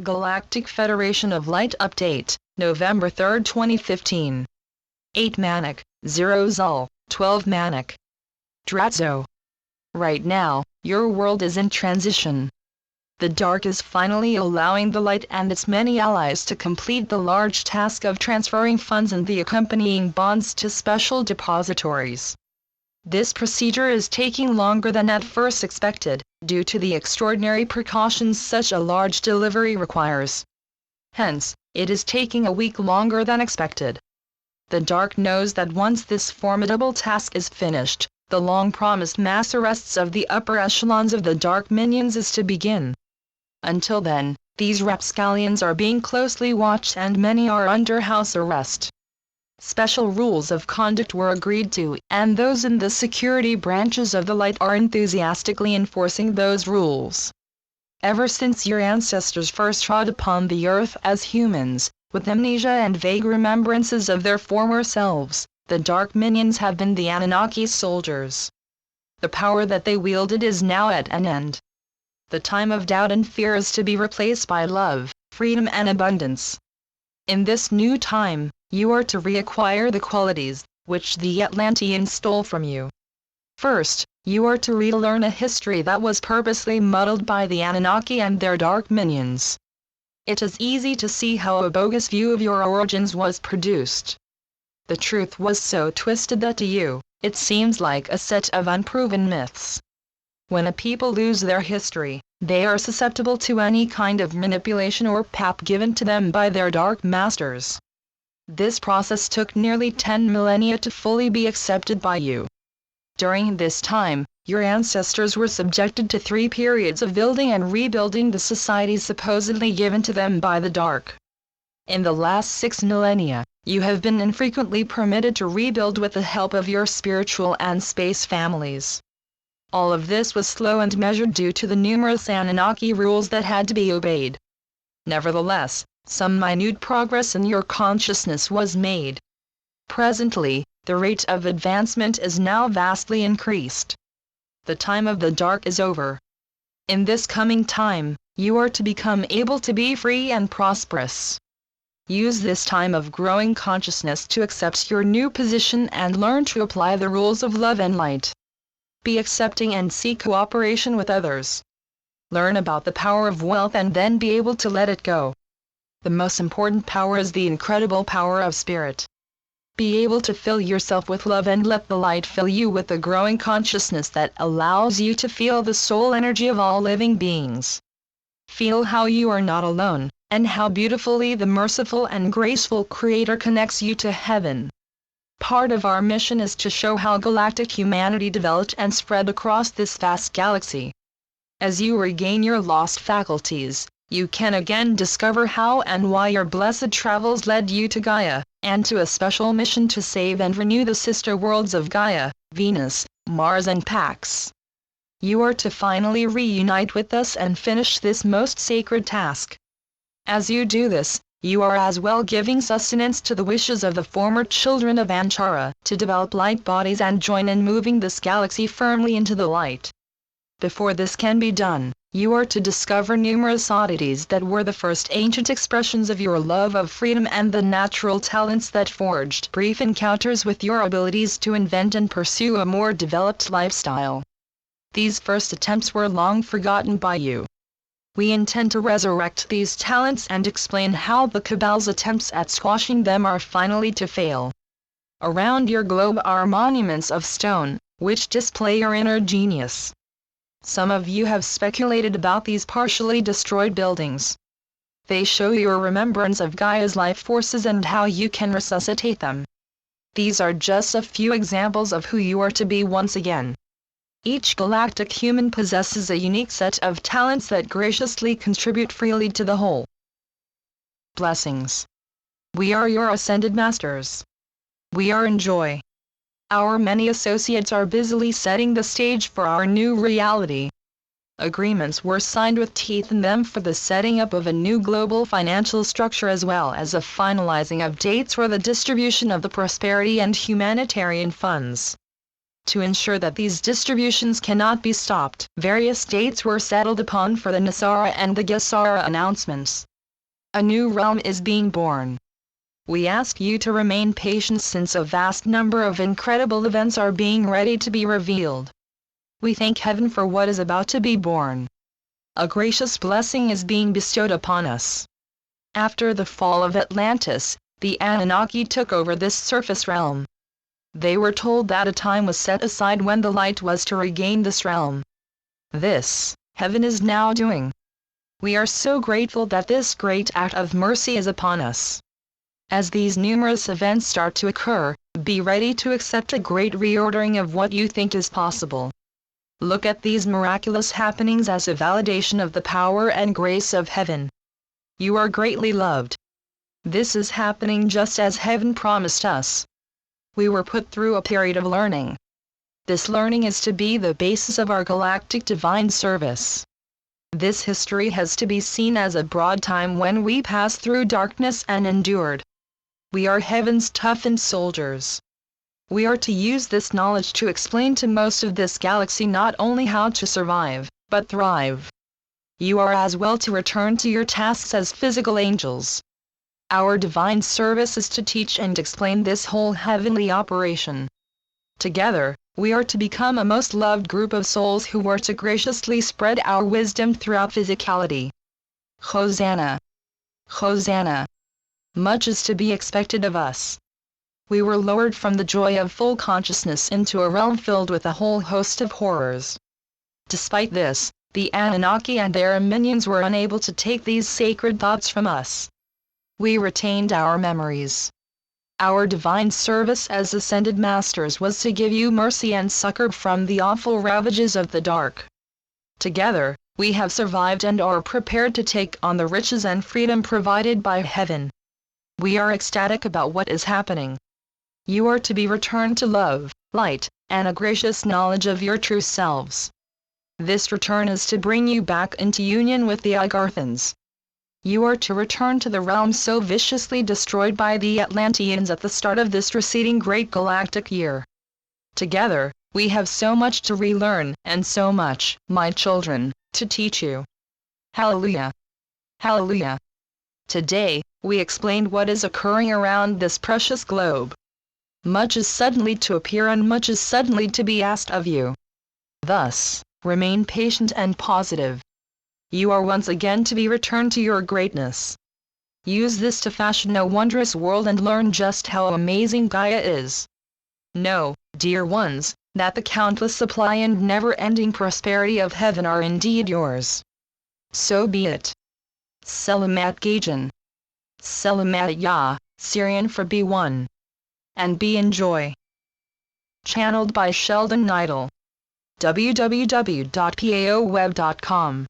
Galactic Federation of Light Update, November 3, 2015. 8 Manic, 0 Zul, 12 Manic. Dratzo. Right now, your world is in transition. The dark is finally allowing the light and its many allies to complete the large task of transferring funds and the accompanying bonds to special depositories. This procedure is taking longer than at first expected, due to the extraordinary precautions such a large delivery requires. Hence, it is taking a week longer than expected. The Dark knows that once this formidable task is finished, the long-promised mass arrests of the upper echelons of the Dark minions is to begin. Until then, these rapscallions are being closely watched and many are under house arrest. Special rules of conduct were agreed to, and those in the security branches of the light are enthusiastically enforcing those rules. Ever since your ancestors first trod upon the earth as humans, with amnesia and vague remembrances of their former selves, the Dark minions have been the Anunnaki soldiers. The power that they wielded is now at an end. The time of doubt and fear is to be replaced by love, freedom and abundance. In this new time, you are to reacquire the qualities which the Atlanteans stole from you. First, you are to relearn a history that was purposely muddled by the Anunnaki and their Dark minions. It is easy to see how a bogus view of your origins was produced. The truth was so twisted that to you, it seems like a set of unproven myths. When a people lose their history, they are susceptible to any kind of manipulation or pap given to them by their Dark masters. This process took nearly 10 millennia to fully be accepted by you. During this time, your ancestors were subjected to 3 periods of building and rebuilding the societies supposedly given to them by the Dark. In the last 6 millennia, you have been infrequently permitted to rebuild with the help of your spiritual and space families. All of this was slow and measured due to the numerous Anunnaki rules that had to be obeyed. Nevertheless, some minute progress in your consciousness was made. Presently, the rate of advancement is now vastly increased. The time of the Dark is over. In this coming time, you are to become able to be free and prosperous. Use this time of growing consciousness to accept your new position and learn to apply the rules of love and light. Be accepting and seek cooperation with others. Learn about the power of wealth and then be able to let it go. The most important power is the incredible power of spirit. Be able to fill yourself with love and let the light fill you with the growing consciousness that allows you to feel the soul energy of all living beings. Feel how you are not alone, and how beautifully the merciful and graceful Creator connects you to heaven. Part of our mission is to show how galactic humanity developed and spread across this vast galaxy. As you regain your lost faculties, you can again discover how and why your blessed travels led you to Gaia, and to a special mission to save and renew the sister worlds of Gaia, Venus, Mars and Pax. You are to finally reunite with us and finish this most sacred task. As you do this, you are as well giving sustenance to the wishes of the former children of Anchara, to develop light bodies and join in moving this galaxy firmly into the light. Before this can be done, you are to discover numerous oddities that were the first ancient expressions of your love of freedom and the natural talents that forged brief encounters with your abilities to invent and pursue a more developed lifestyle. These first attempts were long forgotten by you. We intend to resurrect these talents and explain how the Cabal's attempts at squashing them are finally to fail. Around your globe are monuments of stone, which display your inner genius. Some of you have speculated about these partially destroyed buildings. They show your remembrance of Gaia's life forces and how you can resuscitate them. These are just a few examples of who you are to be once again. Each galactic human possesses a unique set of talents that graciously contribute freely to the whole. Blessings. We are your ascended masters. We are in joy. Our many associates are busily setting the stage for our new reality. Agreements were signed with teeth in them for the setting up of a new global financial structure as well as a finalizing of dates for the distribution of the prosperity and humanitarian funds. to ensure that these distributions cannot be stopped. Various dates were settled upon for the Nasara and the Gesara announcements. A new realm is being born. We ask you to remain patient since a vast number of incredible events are being ready to be revealed. We thank heaven for what is about to be born. A gracious blessing is being bestowed upon us. After the fall of Atlantis, the Anunnaki took over this surface realm. They were told that a time was set aside when the light was to regain this realm. This, heaven is now doing. We are so grateful that this great act of mercy is upon us. As these numerous events start to occur, be ready to accept a great reordering of what you think is possible. Look at these miraculous happenings as a validation of the power and grace of heaven. You are greatly loved. This is happening just as heaven promised us. We were put through a period of learning. This learning is to be the basis of our galactic divine service. This history has to be seen as a broad time when we passed through darkness and endured. We are heaven's toughened soldiers. We are to use this knowledge to explain to most of this galaxy not only how to survive, but thrive. You are as well to return to your tasks as physical angels. Our divine service is to teach and explain this whole heavenly operation. Together, we are to become a most loved group of souls who are to graciously spread our wisdom throughout physicality. Hosanna! Hosanna! Much is to be expected of us. We were lowered from the joy of full consciousness into a realm filled with a whole host of horrors. Despite this, the Anunnaki and their minions were unable to take these sacred thoughts from us. We retained our memories. Our divine service as ascended masters was to give you mercy and succor from the awful ravages of the dark. Together, we have survived and are prepared to take on the riches and freedom provided by heaven. We are ecstatic about what is happening. You are to be returned to love, light, and a gracious knowledge of your true selves. This return is to bring you back into union with the Agarthans. You are to return to the realm so viciously destroyed by the Atlanteans at the start of this receding great galactic year. Together, we have so much to relearn and so much, my children, to teach you. Hallelujah! Hallelujah! Today, we explained what is occurring around this precious globe. Much is suddenly to appear and much is suddenly to be asked of you. Thus, remain patient and positive. You are once again to be returned to your greatness. Use this to fashion a wondrous world and learn just how amazing Gaia is. Know, dear ones, that the countless supply and never-ending prosperity of heaven are indeed yours. So be it. Selamat Gajan. Selamat Ya, Syrian for B1. And be enjoy. Channeled by Sheldon Neidl. www.paoweb.com